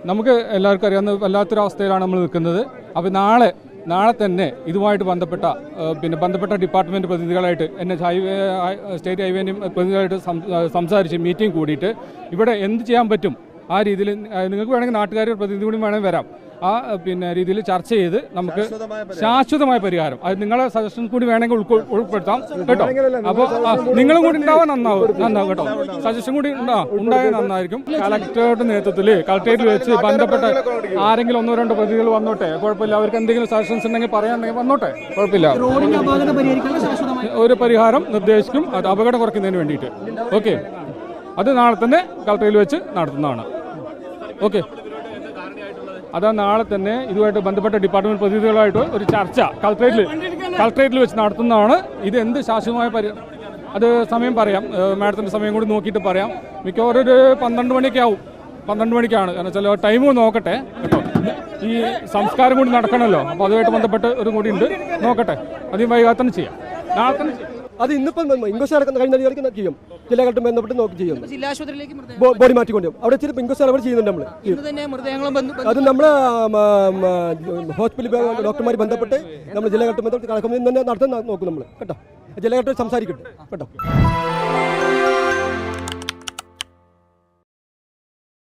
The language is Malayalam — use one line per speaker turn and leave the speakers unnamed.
നമുക്ക് എല്ലാവർക്കും അറിയാവുന്ന വല്ലാത്തൊരു അവസ്ഥയിലാണ് നമ്മൾ നിൽക്കുന്നത്. അപ്പോൾ നാളെ തന്നെ ഇതുമായിട്ട് ബന്ധപ്പെട്ട ഡിപ്പാർട്ട്മെൻറ്റ് പ്രതിനിധികളായിട്ട് സ്റ്റേറ്റ് ഹൈവേൻ്റെയും പ്രതിനിധികളായിട്ട് സംസാരിച്ച് മീറ്റിംഗ് കൂടിയിട്ട് ഇവിടെ എന്ത് ചെയ്യാൻ പറ്റും ആ രീതിയിൽ നിങ്ങൾക്ക് വേണമെങ്കിൽ നാട്ടുകാരുടെ പ്രതിനിധി കൂടി വേണമെങ്കിൽ വരാം. ആ രീതിയിൽ ചർച്ച ചെയ്ത് നമുക്ക് ശാശ്വതമായ പരിഹാരം അത് നിങ്ങളെ സജഷൻസ് കൂടി വേണമെങ്കിൽ ഉൾപ്പെടുത്താം കേട്ടോ. അപ്പോൾ നിങ്ങളും കൂടി ഉണ്ടാവാൻ നന്നാവും കേട്ടോ. സജഷൻ കൂടി ഉണ്ടായാൽ നന്നായിരിക്കും. കളക്ടറുടെ നേതൃത്വത്തിൽ കളക്ടറേറ്റിൽ വെച്ച് ബന്ധപ്പെട്ട ആരെങ്കിലും 1-2 പ്രതിനിധികൾ വന്നോട്ടെ, കുഴപ്പമില്ല. അവർക്ക് എന്തെങ്കിലും സജഷൻസ് ഉണ്ടെങ്കിൽ പറയാനുണ്ടെങ്കിൽ വന്നോട്ടെ, കുഴപ്പമില്ല. ഒരു പരിഹാരം നിർദ്ദേശിക്കും, അത് അപകടം കുറയ്ക്കുന്നതിന് വേണ്ടിയിട്ട്. ഓക്കെ, അത് നാളെ തന്നെ കളക്ടറേറ്റിൽ വെച്ച് നടത്തുന്നതാണ്. ഓക്കെ, അതാ നാളെ തന്നെ ഇതുമായിട്ട് ബന്ധപ്പെട്ട ഡിപ്പാർട്ട്മെന്റ് പ്രതിനിധികളായിട്ട് ഒരു ചർച്ച കളക്ടറേറ്റിൽ വെച്ച് നടത്തുന്നതാണ്. ഇത് എന്ത് ശാശ്വതമായ അത് സമയം പറയാം, മാഡത്തിൻ്റെ സമയം കൂടി നോക്കിയിട്ട് പറയാം. മിക്കവാറും ഒരു 12 മണിയൊക്കെ ആവും. 12 മണിക്കാണ്, കാരണം ചില ടൈം നോക്കട്ടെ കേട്ടോ. ഈ സംസ്കാരം കൂടി നടക്കണമല്ലോ, അപ്പോൾ അതുമായിട്ട് ബന്ധപ്പെട്ട് ഒരു കൂടി ഉണ്ട്, നോക്കട്ടെ. അധികം വൈകാതെ തന്നെ ചെയ്യാം, നാളെ തന്നെ ചെയ്യാം.
അത് ഇന്നിപ്പം ഇൻക്വസ്റ്റ് നടക്കുന്ന കഴിഞ്ഞ ചെയ്യും, ജില്ലാ കളക്ടർ ബന്ധപ്പെട്ട് നോക്കി ചെയ്യും. ബോഡി മാറ്റിക്കൊണ്ടും അവിടെ ഇച്ചിരി ഇൻക്വസ്റ്റ് അവിടെ ചെയ്യുന്നുണ്ട് നമ്മൾ. അത് നമ്മൾ ഹോസ്പിറ്റൽ ഡോക്ടർമാർ ബന്ധപ്പെട്ട് നമ്മൾ ജില്ലാ കളക്ടർ ബന്ധപ്പെട്ട് നടത്താൻ നോക്കും നമ്മൾ കേട്ടോ. ജില്ലാ കളക്ടർ സംസാരിക്കട്ടെ കേട്ടോ.